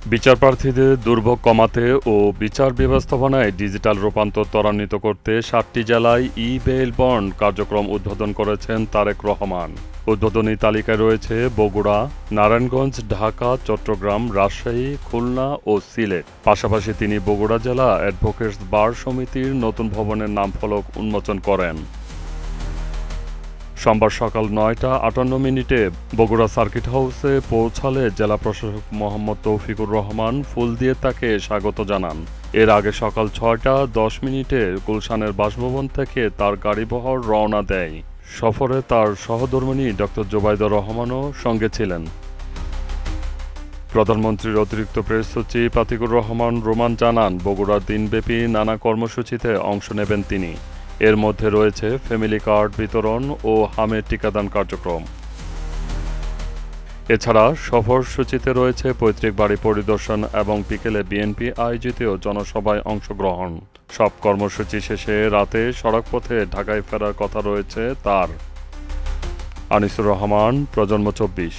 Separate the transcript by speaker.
Speaker 1: বিচারপ্রার্থীদের দুর্ভোগ কমাতে ও বিচার ব্যবস্থাপনায় ডিজিটাল রূপান্তর ত্বরান্বিত করতে ৭টি জেলায় ই-বেইল বন্ড কার্যক্রম উদ্বোধন করেছেন তারেক রহমান। উদ্বোধনী তালিকায় রয়েছে বগুড়া, নারায়ণগঞ্জ, ঢাকা, চট্টগ্রাম, রাজশাহী, খুলনা ও সিলেট। পাশাপাশি তিনি বগুড়া জেলা অ্যাডভোকেটস বার সমিতির নতুন ভবনের নামফলক উন্মোচন করেন। সোমবার সকাল ৯টা ৫৮ বগুড়া সার্কিট হাউসে পৌঁছালে জেলা প্রশাসক মোহাম্মদ তৌফিকুর রহমান ফুল দিয়ে তাকে স্বাগত জানান। এর আগে সকাল ৬টা ১০ গুলশানের বাসভবন থেকে তার গাড়িবহর রওনা দেয়। সফরে তার সহধর্মিণী ড. জোবাইদা রহমানও সঙ্গে ছিলেন। প্রধানমন্ত্রীর অতিরিক্ত প্রেস সচিব আতিকুর রহমান রোমান জানান, বগুড়ার দিনব্যাপী নানা কর্মসূচিতে অংশ নেবেন তিনি। এর মধ্যে রয়েছে ফ্যামিলি কার্ড বিতরণ ও হামের টিকাদান কার্যক্রম। এছাড়া সফরসূচিতে রয়েছে পৈতৃক বাড়ি পরিদর্শন এবং বিকেলে বিএনপি আয়োজিত জনসভায় অংশগ্রহণ। সব কর্মসূচি শেষে রাতে সড়কপথে ঢাকায় ফেরার কথা রয়েছে তার। আনিসুর রহমান, প্রজন্ম ২৪।